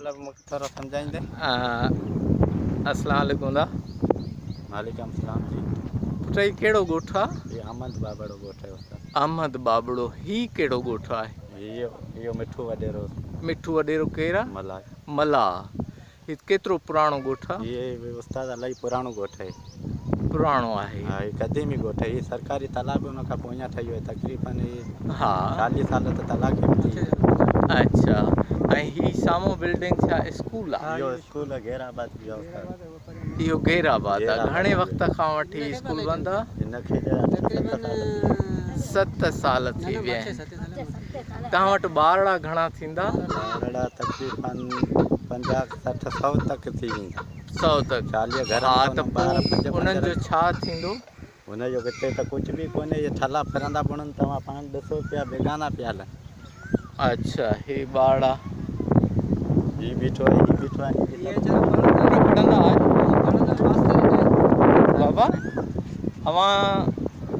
मतलब मूंखे थोरो सम्झाईंदे? अस्सलाम वालेकुम दा। वालेकुम सलाम जी। पुट ही कहिड़ो ॻोठु आहे? ये अहमद बाबड़ो ॻोठु आहे उस्ताद। अहमद बाबड़ो। ही कहिड़ो ॻोठु आहे? इहो मिठू वॾेरो। मिठू वॾेरो केरु आहे? मलाह। मलाह। ही केतिरो पुराणो ॻोठु आहे? ये उस्ताद इलाही पुराणो ॻोठु आहे। पुराणो आहे। हा, ही क़दीमी ॻोठु आहे। ही सरकारी तालाब उन खां पोइ अञा ठहियो आहे। तक़रीबन हा 40 साल त तालाब खे थी विया। अच्छा। ऐं ही साम्हूं बिल्डिंग छा स्कूल आहे? इहो स्कूल आहे गैराबाद जो। इहो गैराबाद आहे। घणे वक़्त खां वठी स्कूल बंदि आहे? हिनखे 7 साल थी विया आहिनि। तव्हां वटि ॿारड़ा घणा थींदा? ॿारड़ा तक़रीबन 50-60-100 तक थी वेंदा। 100 तक। 40 घर। हा, त पोइ उन्हनि जो छा थींदो? हुनजो हिते त कुझु बि कोन्हे। इहे ठला फिरंदा बुणनि। तव्हां पाण ॾिसो पिया बेगाना पिया हलनि। अच्छा। हे ॿारड़ा ही बीठो आहे। ही बीठो आहे। पढ़ंदा आहे बाबा? अवां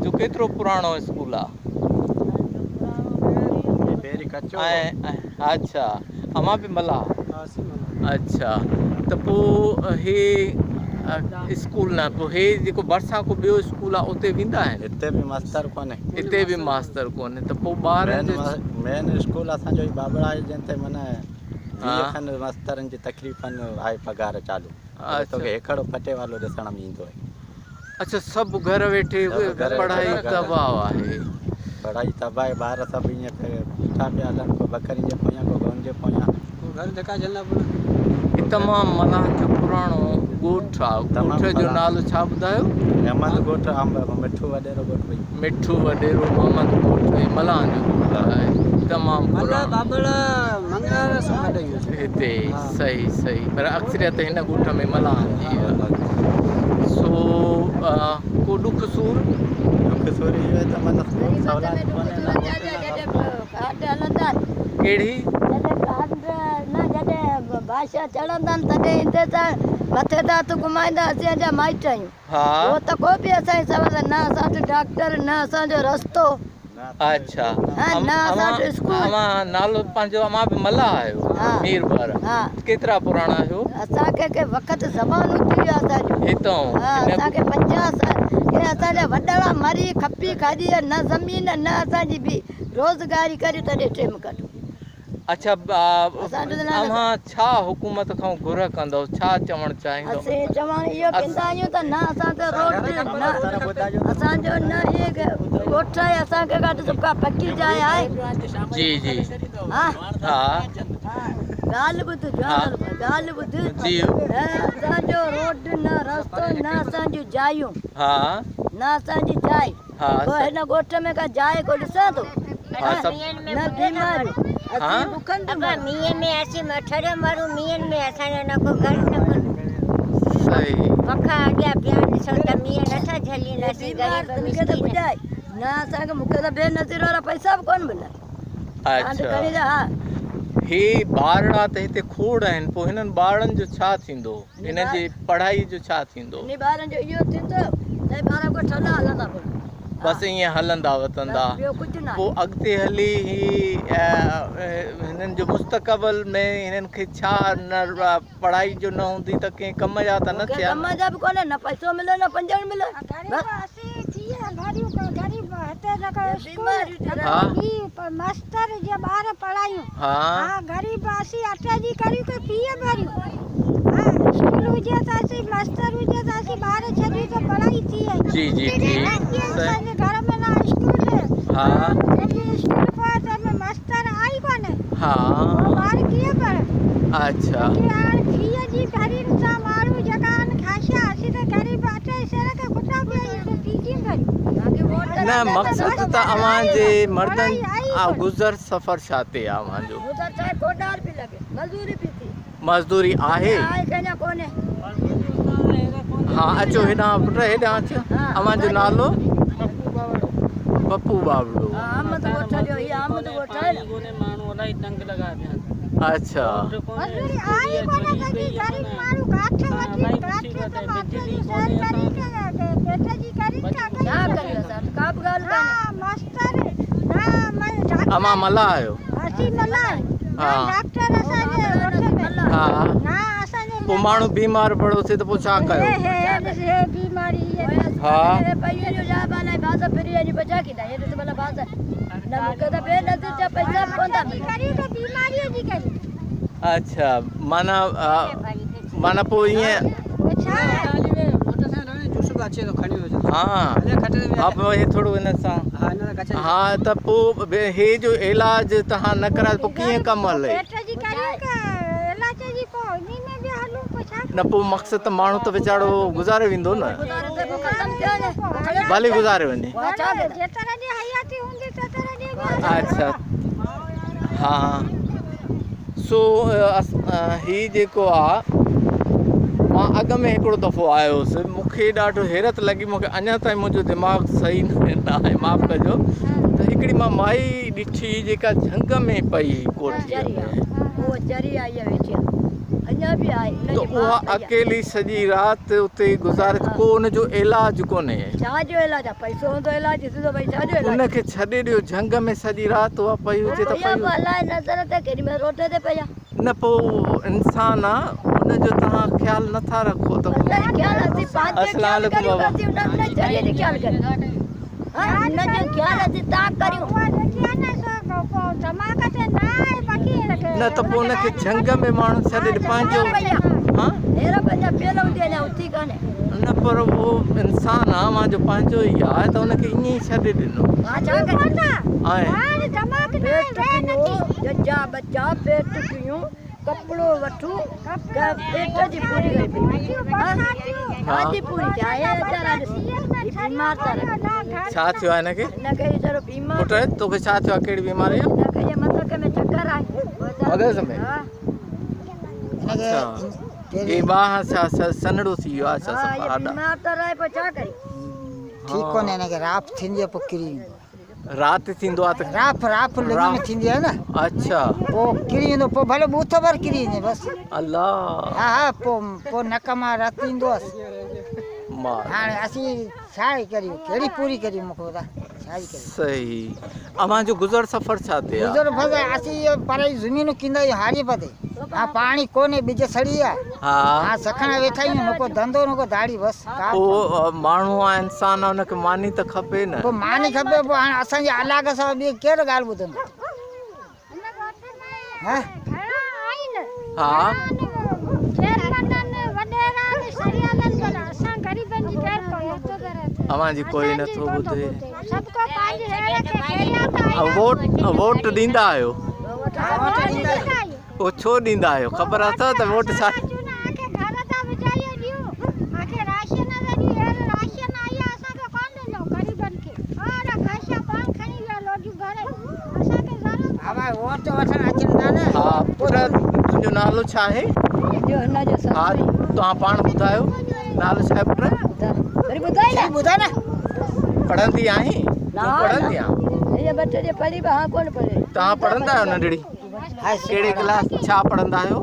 जो केतिरो पुराणो स्कूल आहे? पहिरीं कचो। अच्छा। अवां बि मलाह? अच्छा। त पोइ हे स्कूल न, पोइ हे जेको भरिसां को ॿियो स्कूल आहे उते वेंदा आहिनि? हिते बि मास्तर कोन्हे। हिते बि मास्तर कोन्हे। त पोइ ॿारनि जो मेन स्कूल असांजो ई बाबड़ा आहे जंहिं ते माना 20 खनि मास्तरनि जी तक़रीबन आहे पघार चालू। तोखे हिकिड़ो फटे वालो ॾिसण में ईंदो आहे। अच्छा। सभु घर वेठे पढ़ाई तबाह आहे। पढ़ाई तबाह आहे। ॿार सभु ईअं बीठा पिया हलनि। को बकरियुनि जे पोयां, को गउनि जे पोयां। तमामु माना जो पुराणो ॻोठु आहे। ॻोठ जो नालो छा ॿुधायो? अहमद ॻोठु। मिठू वॾेरो ॻोठु। मिठू वॾेरो अहमद ॻोठु मलाह जो ॻोठु आहे। तमामु हिते। सही सही। पर अक्सरियत हिन ॻोठ में मलाह जी आहे। सो को ॾुख सूर? ॾुख सूर इहो आहे त माना सवलात कोन्हे। कहिड़ी? बादशाह चढ़ंदा आहिनि तॾहिं ईंदे त मथे त हथु घुमाईंदा असांजा माइट आहियूं। उहो त को बि असांजी सवल न असांजो डॉक्टर न असांजो रस्तो। अच्छा। नालो पंहिंजो अमां बि मलाह आहियो? मीर ॿार। केतिरा पुराणा आहियो? असांखे के वक़्तु ज़मानो थी वियो असांजो हितां। असांखे 50 साल। के असांजा वॾड़ा मरी खपी खाधी न ज़मीन न असांजी बि रोज़गारी करियूं तॾहिं टेम कढूं। अच्छा। अव्हां छा हुकूमत खां घुर कंदव? छा चवणु चाहींदव? असीं चवणु इहो कंदा आहियूं त न असां त रोड न असांजो न इहे ॻोठ आहे। असांखे काॾे सुका पकी जाइ आहे? जी जी। हा हा। ॻाल्हि ॿुध ॻाल्हि ॿुध। असांजो रोड न रस्तो न असांजूं जायूं। हा। न असांजी जाइ। पोइ हिन ॻोठ में का जाइ को ॾिसां थो? न बीमारियूं। मींहं में असीं मठड़ मारूं। मींहं में असांजो न को घर न को सही पखा अॻियां पिया ॾिसो त मींहं नथा झलींदासीं। ॿुधाए न असांखे मूंखे त बेनज़ीर वारा पैसा बि कोन मिलनि। अच्छा। हे ॿारड़ा त हिते खोड़ आहिनि। पोइ हिननि ॿारनि जो छा थींदो? हिन जी पढ़ाई जो छा थींदो? इन ॿारनि जो इहो थींदो त ॿार को ठला हलंदा बसि ईअं हलंदा वतंदा। पोइ अॻिते हली हिननि जो मुस्तक़बिल में हिननि खे छा न पढ़ाई जो न हूंदी त कंहिं कम जा त न थिया? कम जा बि कोन्हे न पैसो मिले न पंजण मिले। मास्टर जे ॿार पढ़ायूं। ग़रीब असीं अटे जी करियूं के फीस भरियूं। स्कूल हुजे त असीं मास्टर हुजे त असीं ॿार छॾियूं त पढ़ाई थी वई। जी जी जी। असांजे घर में न स्कूल है। स्कूल पर त मास्टर आई कोन्हे। ॿार कीअं पढ़े? अच्छा। फीस जी भरी सां माण्हू जेका खाशा असीं त ग़रीब अटे शहर खे खुटा पिया टीचिंग करियूं। न मक़सदु त अव्हां जे मर्दनि गुज़र सफ़र छा ते आहे अव्हां जो? गुज़र चाहे कोडार बि लॻे मज़दूरी बि थी। मज़दूरी आहे? कोन्हे। हा अचो हेॾां पुट हेॾां अचो। अव्हां जो नालो? पप्पू बाबड़ो। अच्छा। अमां मलाह आहियो? डॉक्टर असांजे हाँ ना असांजे पोइ माण्हू बीमार पड़ो थिए त पोइ छा कयो हे बीमारी हाँ पैसे जो जा बाला भाषा फिरी यानी बचा की ये तो वाला भाषा ना मुके तो बे न तो पैसा कोंदा करी तो बीमारी जी करी अच्छा माना पोइ ईअं हाँ पोइ हे थोरो हिन सां हा त पोइ हे जो इलाज तव्हां न करायो पोइ कीअं कमु हले न पोइ मक़सदु त माण्हू त वीचारो गुज़ारे वेंदो न भले गुज़ारे वञे अच्छा हा सो ही जेको आहे मां अॻ में हिकिड़ो दफ़ो आयो हुउसि मूंखे ॾाढो हैरत लॻी मूंखे अञा ताईं मुंहिंजो दिमाग़ु सही न आहे माफ़ु कजो त हिकिड़ी मां माई ॾिठी जेका झंग में पई कोठीअ त उहा अकेली सॼी राति उते गुज़ारे को उनजो इलाज कोन्हे उनखे छॾे ॾियो झंग में सॼी राति उहा पई हुजे त पई न पोइ इंसान आहे उनजो तव्हां ख़्यालु नथा रखो त न त पोइ उनखे झंग में माण्हू छॾे पंहिंजो न पर उहो इंसान आहे मुंहिंजो पंहिंजो ई आहे त उनखे ईअं ई छॾे ॾिनो कपड़ो वठू पेट जी पूरी छा थियो आहे हिनखे पुट तोखे छा थियो आहे कहिड़ी बीमारी आहे मगज़ में अच्छा ये बाह छा सनड़ो थी वियो आहे छा ठीक कोने हिनखे राप थींदी आहे पोइ किरी राति थींदो आहे त राप लिंग में थींदी आहे न अच्छा पोइ किरी वेंदो पोइ भले बूथ भर किरी वञे बसि अल्लाह हा पोइ नक मां रतु ईंदो आहे हाणे असीं छा करियूं कहिड़ी पूरी करियूं मूंखे ॿुधाए छा ई करियूं सही अमांजो गुज़र सफ़र छा थिए गुज़र फसे असीं पर ज़मीनूं किंदा आहियूं हारी पते हा पाणी कोन्हे ॿिज सड़ी आहे हा सखण वेठा आहियूं न को धंधो न को दाड़ी बसि पोइ माण्हू आहे इंसान आहे हुनखे मानी त खपे न पोइ मानी खपे पोइ हाणे असांजे अलाग सां ॿी कहिड़ो ॻाल्हि ॿुधंदो हा अमांजी कोई नथो ॿुधे वोट ॾींदा आहियो पोइ छो ॾींदा आहियो ख़बर अथव त वोट छा हा पुट तुंहिंजो नालो छा आहे हा तव्हां पाण ॿुधायो नालो छा आहे पुट पढ़ंदी आहीं पढ़ंदी तव्हां पढ़ंदा आहियो नंढड़ी कहिड़े क्लास छा पढ़ंदा आहियो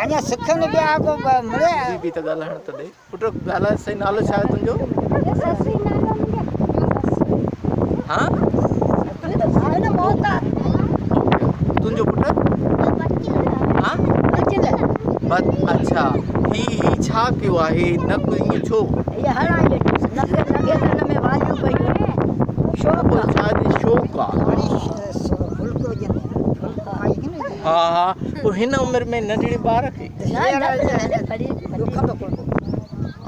अञा सिखनि पिया बि त ॻाल्हाइण त ॾे पुट ॻाल्हाए सही नालो छा आहे तुंहिंजो हा तुंहिंजो पुट हा अच्छा ही छा कयो आहे नक ईअं छो शौक़ु आहे हा हा पोइ हिन उमिरि में नंढड़ी ॿार खे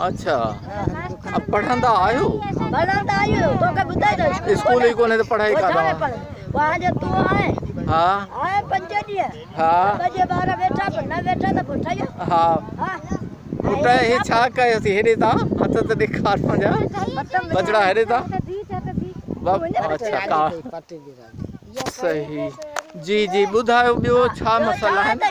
अच्छा पढ़ंदा आहियो स्कूल ई कोन्हे त पढ़ाई हा हा पुट हे छा कयोसीं हेॾे था हथ त ॾेखार पंहिंजा बचड़ा हेॾे था अच्छा सही जी जी ॿुधायो ॿियो छा मसला आहिनि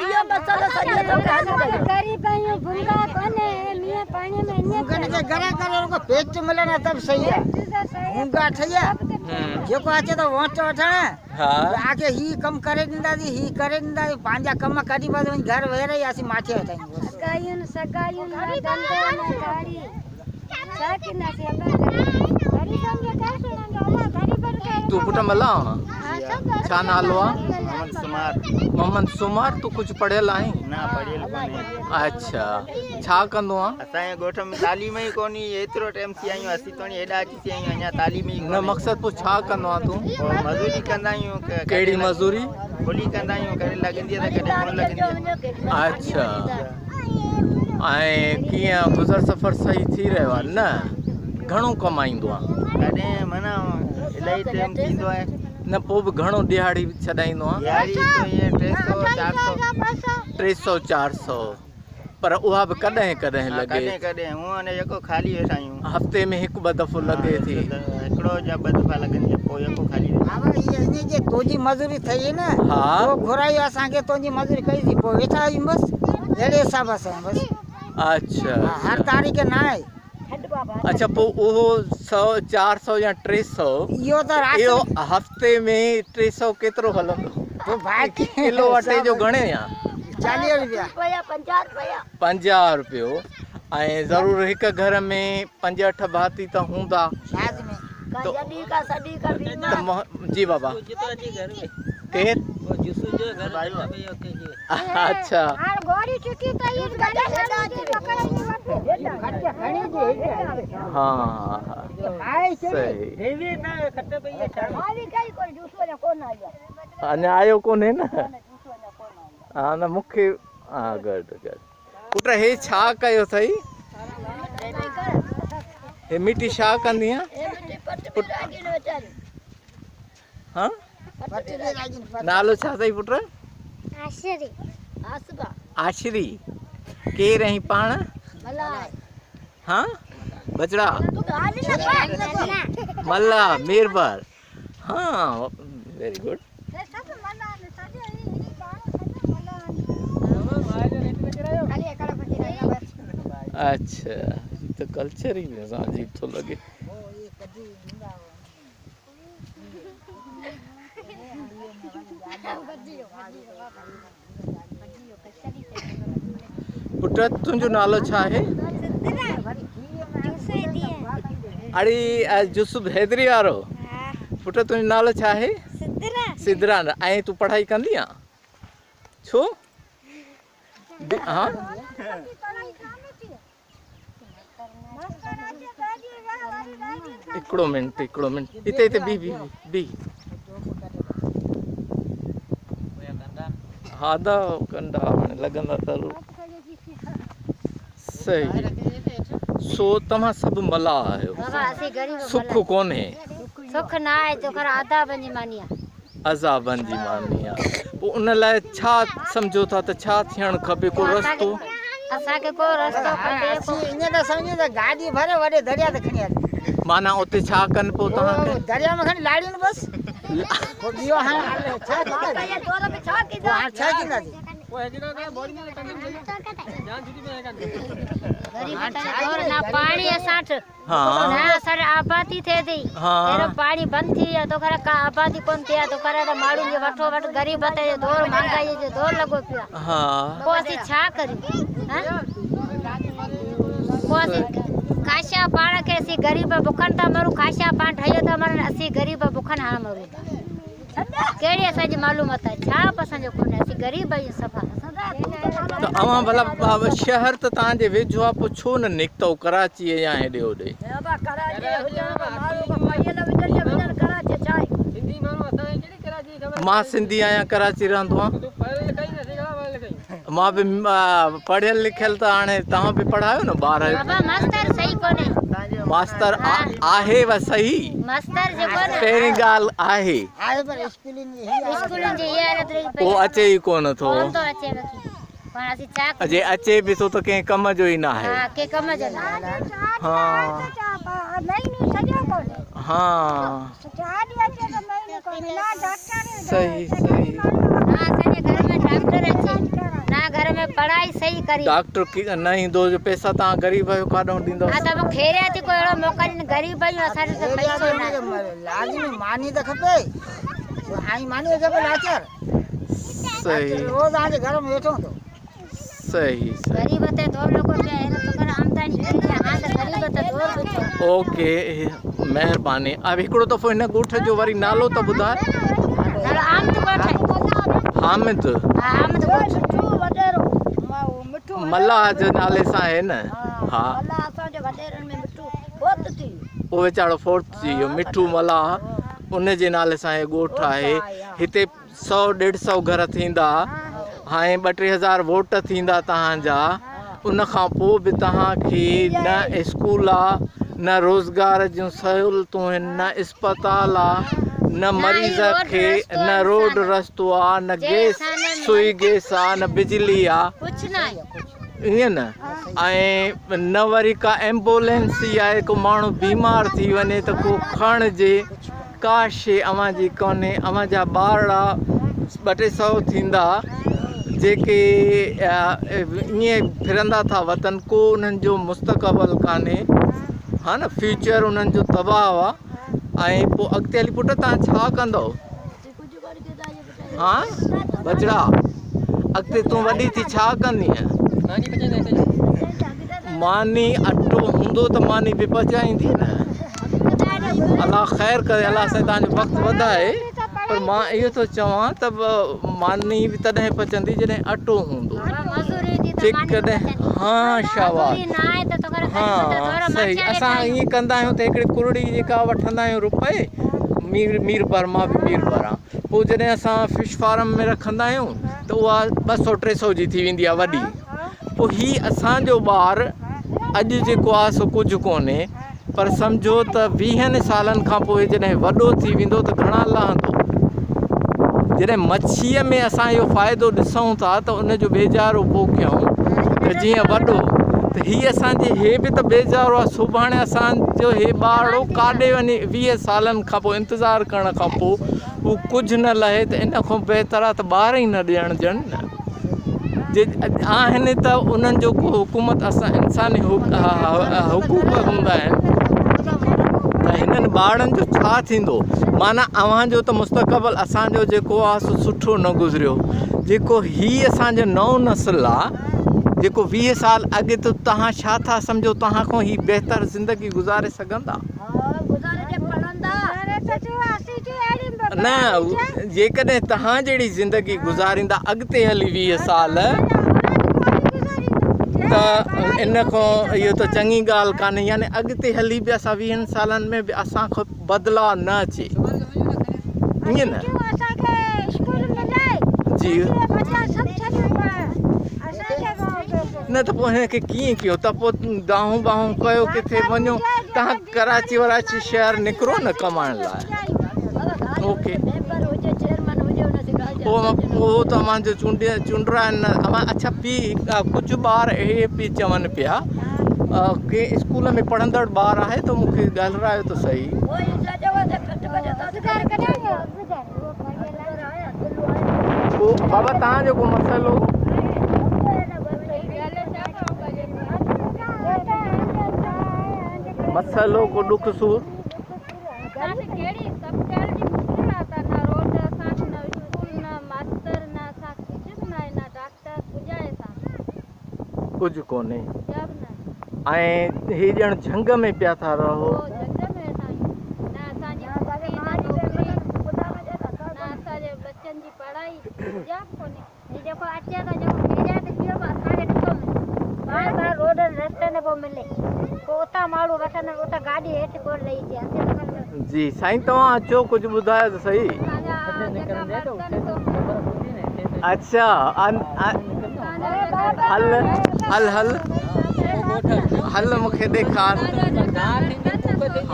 पेट मिलण तब सही आहे मूंगा ठहिया जेको अचे त वोट वठण आके ही कम करे ॾींदासीं ही करे ॾींदासीं पंहिंजा कम कढी बसि वञी घर वेही रही असीं माथे वठायूं तू पुट मला छा नालो आहे? मोहम्मद सुमार। मोहम्मद सुमार। तू कुछ पढ़ियल आहीं? ना पढ़ियल कोन्हे। अच्छा, छा कंदो आहे? असांजे ॻोठ में तालीम ई कोन्हे, एतिरो टाइम थी आहियूं असीं तो हेॾा अची थी आहियूं, अञा तालीम ई न मक़सद पोइ छा कंदो आहे तूं? मज़ूरी कंदा आहियूं। कहिड़ी मज़ूरी? खुली कंदा आहियूं, कॾहिं लॻंदी आहे त कॾहिं कोन लॻंदी आहे। अच्छा, ऐं कीअं गुज़र सफ़र सही थी रहियो आहे? न घणो कमाईंदो आहे? कॾहिं माना इलाही टाइम थींदो आहे। न पोइ बि घणो ॾियाड़ी छॾाईंदो आहे? ॾियाड़ी तो ईअं 300 400, पर उहा बि कॾहिं कॾहिं लॻे। कॾहिं कॾहिं हूअं अने जेको ख़ाली वेठा आहियूं। हफ़्ते में हिकु ॿ दफ़ो लॻे थी? हिकिड़ो या ॿ दफ़ा लॻंदी आहे, पोइ जेको ख़ाली इन जे तुंहिंजी मज़ूरी थई न, हा पोइ घुराई असांखे तुंहिंजी मज़ूरी कई थी, पोइ वेठा आहियूं बसि अहिड़े हिसाब सां बसि। अच्छा, हर तारीख़ न आहे। अच्छा, पोइ उहो 100 400 या 300 इहो त इहो हफ़्ते में 300 केतिरो हलंदो? पोइ भाई किलो अटे जो घणे या? 40 रुपया। 50 रुपयो। ऐं ज़रूरु हिकु घर में 5 8 भाती त हूंदा? लाज़मी। जी बाबा। केरु? अच्छा, हाँ सही। अञा आयो कोन्हे न? हा न मूंखे, हा गॾु गॾु। पुट हे छा कयो अथई? हे मिटी छा कंदी आहे? हाँ, नालो छा अथई पुट? आशरी। केरु आहीं पाण? हाँ, बजड़ा मल्ला मीरबर। हाँ, वेरी गुड। अच्छा, तो कल्चर ही अजीब तो लगे। पुट तुंहिंजो नालो छा आहे? अरे जुसूब हैदरी वारो। पुट तुंहिंजो नालो छा आहे? सिद्धरा। ऐं तूं पढ़ाई कंदी आहे छो? हाँ, हिकिड़ो मिंट हिते हिते बी हा दा कंदा हाणे लॻंदा ज़रूरु। सही। सो तव्हां सभु मला आहियो? सुख कोन्हे? सुख ना आहे तो कर आधा बंजी मानी आहे। अज़ाबनि जी मानी आहे। पोइ उन लाइ छा सम्झो था त छा थियणु खपे? को रस्तो? असांखे को रस्तो ईअं त सम्झो त गाॾी भरे वॾे दरिया ते खणी हली। माना उते छा कनि पोइ तव्हांखे? दरिया में खणी लाड़ियूं बसि। इहो हाणे छा कंदासीं? ना पानी असांठ ना असांखे आबादी थिए थी। अहिड़ो पाणी बंदि थी वियो तो का आबादी कोन थी आहे तो करे त माण्हुनि जो वठो वठ ग़रीबत जो दौर महांगाई जो दौर लॻो पियो आहे। पोइ असीं छा करियूं? पोइ असीं खाशा पाण खे असीं ग़रीब बुखनि था मरूं, खाशा पाण ठहियो था मरनि, असीं ग़रीब बुखनि हाणे मरूं था। कहिड़ी असांजी मालूमात आहे? छा बि असांजो कोन्हे, असीं ग़रीब आहियूं सफ़ा। त अवां भला शहर त तव्हांजे वेझो आहे, पोइ छो न निकितो कराची या हेॾे होॾे? मां सिंधी आहियां, कराची रहंदो आहियां। मां बि पढ़ियल लिखियल त हाणे तव्हां बि पढ़ायो न ॿार? मास्तर सही कोन्हे। मास्तर आहे व सही, मास्तर जेको न पहिरीं ॻाल्हि आहे पर स्कूलनि जी इहा हालत रही पई। पोइ अचे ई कोन थो। कोन थो अचे बाक़ी पण असीं छा कयूं? अजे अचे बि थो त कंहिं कम जो ई न आहे। हा, के कम जो न आहे। हाँ हाँ सही सही। ना असांजे घर में डॉक्टर अचे, ना घर में पढ़ाई सही करी। डॉक्टर की न ईंदो जो पैसा तव्हां ग़रीब आहियो काॾों ॾींदो? हा त पोइ खेरिया थी कोई अहिड़ो मौक़ो ग़रीब आहियूं असांखे त पैसो न। लाज़मी मानी त खपे। हाई मानी खपे लाचार। सही रोज़ आजे घर में वेठो तो। सही सही। गरीब ते दौर लोगों पे है तो कर आमदनी करी है। हां त गरीब ते दौर पे। ओके महिरबानी। अब हिकिड़ो दफ़ो हिन ॻोठ जो वरी नालो त ॿुधाए। हामिद मल्लाह जे नाले सां आहे न? हा उहो वीचारो फोर्थ थी वियो, मिठू मल्लाह उन जे नाले सां हे ॻोठ आहे। हिते 100-150 घर थींदा, हाणे 2-3 हज़ार वोट थींदा तव्हांजा। उन खां पोइ बि तव्हांखे न स्कूल आहे, न रोज़गार जूं सहूलियतूं आहिनि, न अस्पताल आहे, न मरीज़ खे न रोड रस्तो आहे, न गैस सुई गैस आहे, न बिजली आहे, ईअं न। ऐं न वरी का एम्बुलेंस आहे, को माण्हू बीमार थी वञे त को खणिजे, का शइ अव्हां जी कोन्हे। अव्हां जा ॿार 200-300 थींदा जेके ईअं फिरंदा था वतन, को उन्हनि जो मुस्तक़बिल कान्हे, हा न, फ्यूचर उन्हनि जो तबाह आहे। ऐं पोइ अॻिते हली पुटु तव्हां छा कंदव? हा बचड़ा, अॻिते तूं वॾी थी छा कंदीअ? मानी अटो हूंदो त मानी बि पचाईंदी न। अलाह ख़ैर करे, अलाह सां तव्हांजो वक़्तु वधाए। पर मां इहो थो चवां त मानी बि तॾहिं पचंदी जॾहिं अटो हूंदो। जेकॾहिं हा शाबाश, हा सही। असां ईअं कंदा आहियूं त हिकिड़ी कुरड़ी जेका वठंदा आहियूं रुपए, मीर भर मां बि मीर भरां। पोइ जॾहिं असां फिश फार्म में रखंदा आहियूं त उहा 200-300 जी थी वेंदी आहे वॾी। पोइ हीअ असांजो ॿार अॼु जेको आहे सो कुझु कोन्हे, पर सम्झो त 20 सालनि खां पोइ जॾहिं वॾो थी वेंदो त घणा लहंदो। जॾहिं मच्छीअ में असां इहो फ़ाइदो ॾिसूं था त उनजो बेजारो पोखियूं त जीअं वॾो, त हीअ असांजी हे बि त बेजारो आहे। सुभाणे असांजो हे ॿारड़ो काॾे वञे 20 सालनि खां पोइ इंतज़ारु करण खां पोइ हू कुझु न लहे, त इन खां बहितर आहे त ॿार ई न ॾियण ॼण न। जे आहिनि त उन्हनि जो को हुकूमत असां इंसानी हुकूक हूंदा आहिनि, त हिननि ॿारनि जो छा थींदो? माना अव्हांजो त मुस्तक़बिल असांजो जेको आहे सो सुठो न गुज़रियो। जेको हीअ असांजो नओं नस्ल आहे, जेको 20 साल अॻे, त तव्हां छा था सम्झो तव्हां खां ही बहितर ज़िंदगी गुज़ारे सघंदा? न, जेकॾहिं तव्हां जहिड़ी ज़िंदगी गुज़ारींदा अॻिते हली 20 साल, त इन खां इहो त चङी ॻाल्हि कान्हे। यानी अॻिते हली बि असां 20 सालनि में बि असांखां बदिलाव न अचे, ईअं न जी। न त पोइ हिनखे कीअं कयो? त पोइ दाहूं बाहूं कयो, किथे वञो, तव्हां कराची वराची शहर निकिरो न कमाइण लाइ। ओके, पोइ त अव्हांजो चूंडरा आहिनि। अव्हां अच्छा पीउ, कुझु ॿार इहे पई चवनि पिया के स्कूल में पढ़ंदड़ ॿार आहे त मूंखे ॻाल्हायो त सही। पोइ बाबा तव्हांजो को मसइलो? मसइलो को ॾुख सूर? कुझु कोन्हे। ऐं हे ॼण झंग में पिया था रहो। जी साईं, तव्हां अचो, कुझु ॿुधायो त सही। अच्छा, हल हल हल हल मूंखे ॾेखार।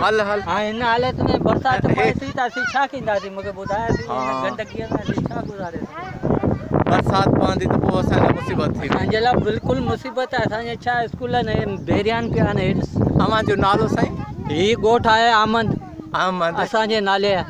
हल हल। हिन हालत में बरसाति पए थी त असीं छा कंदासीं? मूंखे ॿुधायोसीं गंदगीअ में असीं छा गुज़ारींदासीं? बरसाति पवंदी त पोइ असांखे मुसीबत थी। असांजे लाइ बिल्कुलु मुसीबत आहे। असांजे छा स्कूल आहिनि, बेरियान पिया आहिनि। अव्हांजो नालो साईं? हीउ ॻोठ आहे आमद। अहमद असांजे नाले आहे।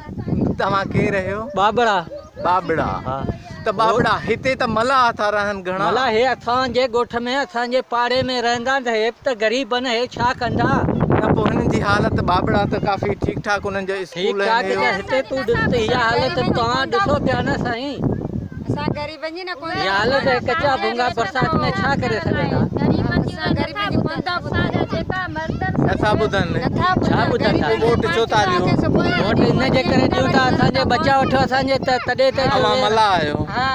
तव्हां केरु आहियो? बाबड़ा। बाबड़ा, हा। त बाबड़ा हिते त मल्हाह था रहनि घणा? मल्हाह हे असांजे ॻोठ में, असांजे पाड़े में रहंदा, त हे त ग़रीब आहिनि, हे छा कंदा? न पोइ हिननि जी हालत बाबड़ा त काफ़ी ठीकु ठाक उन्हनि जो स्कूल हिते तूं ॾिस त इहा हालत तव्हां ॾिसो पिया न साईं। असां ग़रीबनि जी न कोई इहा हालत आहे। कचा भुंगा बरसाति में छा करे सघंदा? गरीबनि जी नथा ॿुधनि छा ॿुधनि था वोट छो था ॾियो वोट इन जे करे ॾियूं था असांजे बचा वठो असांजे त तॾहिं त तव्हां मला आहियो हा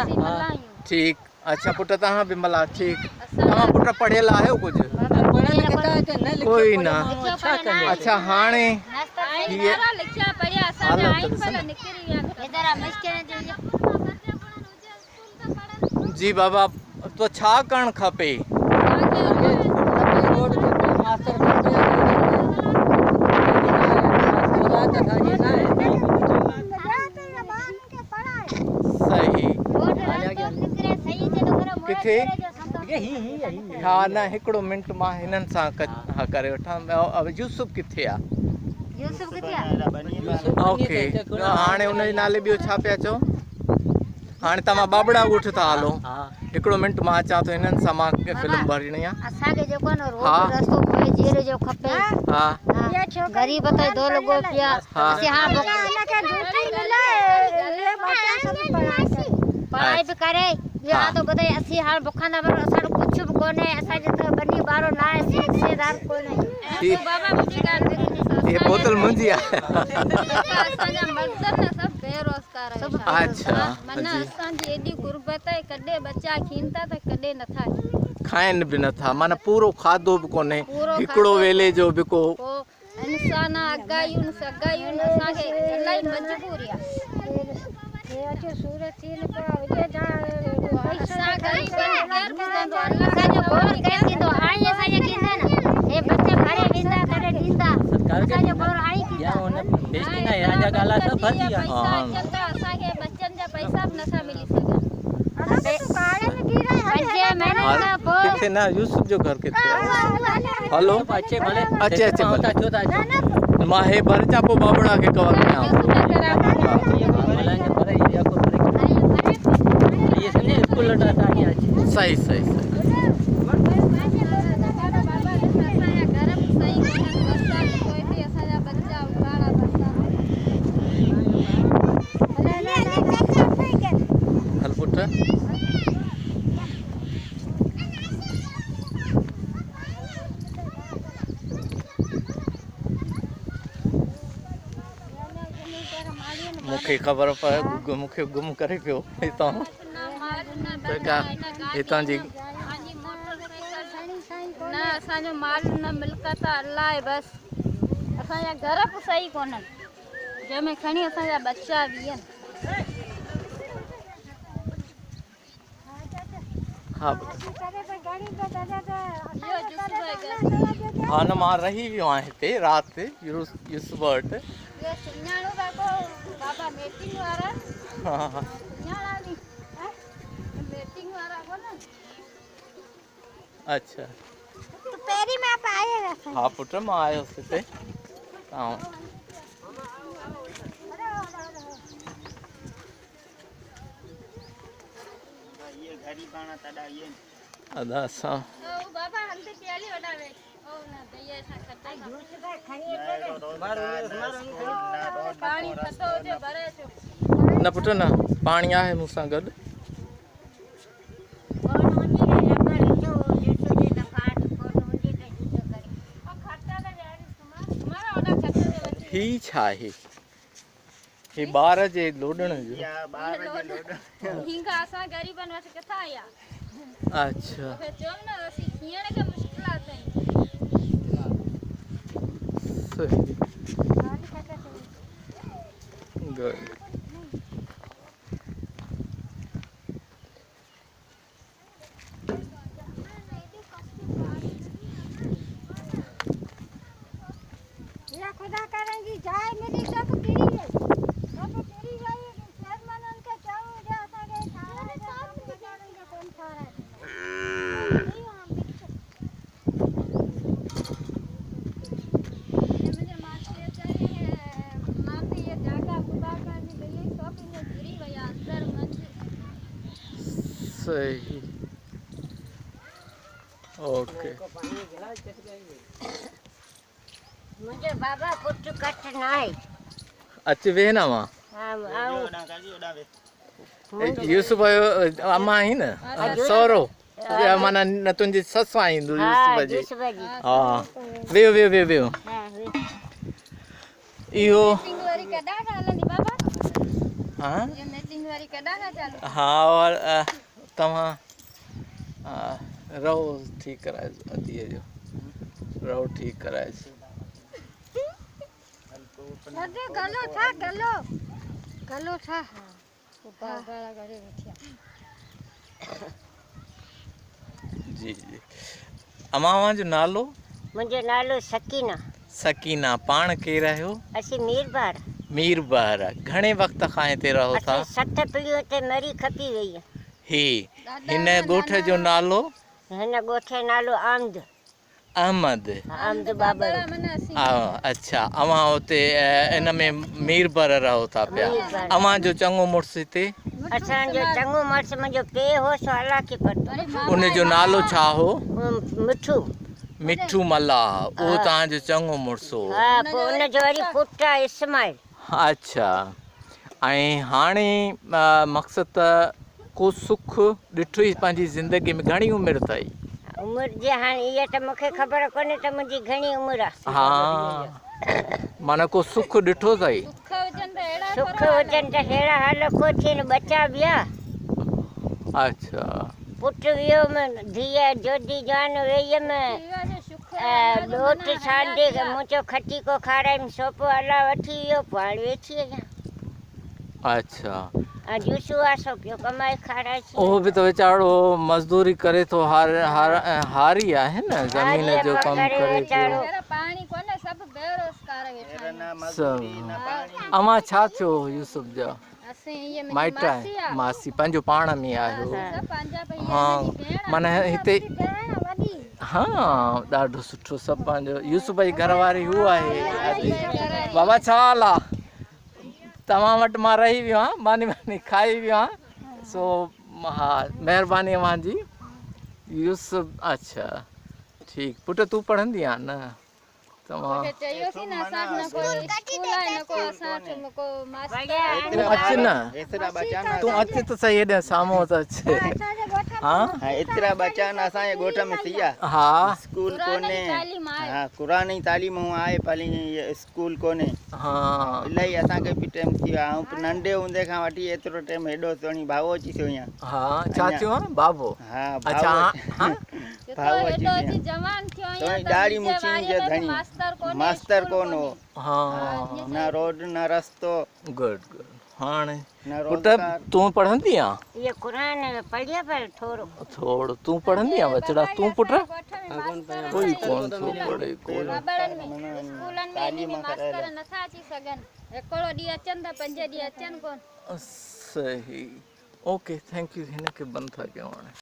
ठीकु अच्छा पुट तव्हां बि मला ठीकु तव्हां पुट पढ़ियल आहियो कुझु पढ़ियल लिखियल हिते न लिखियो कोई न पढ़ियो छा कंदो अच्छा हाणे लिखिया पढ़िया असांजा आहिनि पर निकिरी विया हेॾा मुश्किल जी बाबा तो छा करणु खपे रोड ते मास्टर खपे औलाद असांजी न आहे सही किथे ही हा न हिकिड़ो मिंट मां हिननि सां हा करे वठां यूसुफ किथे आहे यूसुफ किथे ओके हाणे हुनजे नाले ॿियो छा पिया चओ हाणे तव्हां बाबड़ा ॻोठ था हलो हिकिड़ो मिंट मां अचां थो हिननि सां मां फिल्म भरणी आहे असांखे जेको न रोड रस्तो कोई जेरे जो खपे हा गरीब तो दो लोगो पिया हां पढ़ाई भी करे या तो बताए असी हाल बुखांदा पर असां कुछ भी कोने असां जे त बनी बारो ना है हिस्सेदार कोने बाबा मुझी गाल ये बोतल मुंजी है असांजा मर्द न सब बेरोजगार है अच्छा मना असां जी एडी गुरबत है कदे बच्चा खींता त कदे न था खाइन भी न था माने पूरो खादो भी कोने हिकड़ो वेले जो भी को इंसान अगायूं सगायूं असां के इलाही मजबूरी है ये अच्छे सूरत थी न पर विजय जा पैसा गरीब घर बुंदो अल्लाह जो बोर कर दींदो हाई असां जे कींदा न ए बच्चे घरे विंदा तडे दींदा सरकार असां जो बोर आई की या उन बेस्ती ना या जा गाला सब भर दिया हां असां के बच्चन जा पैसा भी नथा मिली सके असां तो काले में गिरा है पंजे महीने का पोइ किथे ना यूसुफ जो घर किथे हेलो अच्छे भले अच्छे अच्छे भले छो था मां हे भरचा पो बाबड़ा के कवर कयां ये समझे स्कूल लटा था आज सही सही सही हल पुट मूंखे ख़बर पए मूंखे गुम करे पियो हितां हितां जी न असांजो माल न मिल्कत अल्लाह आहे बसि असांजा घर बि सही कोन्हनि जंहिंमें खणी असांजा बच्चा बि आहिनि हा हा न मां रही वियो आहियां हिते राति यूसुफ वटि बाबा मीटिंग वारा हा मीटिंग वारा कोन अच्छा तो पेरी में आप आए हैं हा पुट मां आयुसि हिते अदा असां बाबा हम तो प्याली वडावे ओ ना दया सा कटाई जूस का खणी पानी थतो जे भरे छो न पुट न पाणी आहे मूंसां गॾु ही छा आहे हे ॿार जे लोॾण जो हिंगा असां गरीबन वटि किथां आया अच्छा फिर चो न असी खीण के मुश्किलात है सही गुड या खुदा करेंगी जाए मेरी सब गिरी है सब गिरी गई शर्मन उनके चाहूं जे असा के सारे सब बचाएंगे कौन सारा मुझे मास्टर चाहिए माफी ये जागा खुदा करनी गई सब इने गिरी गया अंदर मंज सही ओके मुझे बाबा कुछ कट नहीं अच वे ना मां हम आओ यूसुफ जो अम्मा ही न सौरो माना न तुंहिंजी ससु आईंदो हाँ यूसुफ जी यूसुफ जी हाँ वियो वियो वियो वियो हाँ इहो वारी कॾा खां हलंदी बाबा हाँ ये मैचिंग वारी कॾा खां चालू हाँ और तव्हां रहो ठीकु कराए अधीअ जो रहो ठीकु कराए अरे गलो था गलो गलो था बाबा घरे बैठिया जी जी अमां जो नालो मुंहिंजो नालो सकीना सकीना पाण केरु आहियो असीं मीरबार मीरबार घणे वक़्त खां हिते रहो था असीं 7 पीढ़ियूं हिते मरी खपी वई आहे ही हिन ॻोठ जो नालो हिन ॻोठ जो नालो आमद अहमद आमद बाबर अच्छा अवां हुते इन में मीरबार रहो था पिया अवां जो चङो मुड़ुसु हिते असांजो चङो मर्स मुंहिंजो पे हो सो अलाह खे पतो उन जो नालो छा हो मिठू मिठू मल्लाह उहो तव्हांजो चङो मुड़ुसु हो हा पोइ उनजो वरी पुटु आहे इस्माइल अच्छा ऐं हाणे मक़सदु त को सुख ॾिठो ई पंहिंजी ज़िंदगी में घणी उमिरि अथई उमिरि जे हाणे इहा त मूंखे ख़बर कोन्हे त मुंहिंजी घणी उमिरि आहे हा माना को सुख ॾिठो अथई सुख हुजनि त अहिड़ा हाल को थियनि बचा विया अच्छा पुटु वियो धीअ जोधी जान वेयमि ॾोट सांडे मुंहिंजो खटी को खारायमि सोपो अलाह वठी वियो पोइ हाणे वेठी आहियां अच्छा जूसू आसो पियो कमाए खाराए उहो बि त वीचारो मज़दूरी करे थो हारी आहे न ज़मीन जो कमु करे पियो पाणी कोने सब बेरोजगार वेठा अमां छा थियो यूसुफ जा असीं ये माइट आहे मासी पंहिंजो पाण में आहियो हा माना हिते हा ॾाढो सुठो सभु पंहिंजो यूसुफ जी घरवारी हू आहे बाबा छा हाल आहे तव्हां वटि मां रही वियो आहियां मानी मानी खाई वियो आहियां सो हा महिरबानी अव्हांजी यूसुफ अच्छा ठीकु पुटु तूं पढ़ंदी आहे न तव्हां तूं अच न तूं अच त सही हेॾे साम्हूं त अच हा एतिरा बचा न असांजे ॻोठ में थी विया हा स्कूल कोन्हे हा क़ुरान जी तालीम आहे भली स्कूल कोन्हे हा इलाही असांखे बि टाइम थी वियो आहे ऐं नंढे हूंदे खां वठी एतिरो टाइम हेॾो सोणी भाऊ अची थियो अञा हा छा थियो आहे बाबो हा अच्छा भाऊ अची थियो ॾाढी मुछी जो धणी मास्तर कोन हो हा न रोड न रस्तो गुड गुड हाणे पुटु तूं पढ़ंदी आहे ये कुरान पढ़िया पर थोरो तूं पढ़ंदी आहे बचड़ा तूं पुटु कोई कोन थो पढ़े कोई स्कूलन में मास्टर नथा अची सघनि हिकिड़ो ॾींहुं अचनि था 5 ॾींहं अचनि कोन सही ओके थैंक यू हिन खे बंदि था कयूं हाणे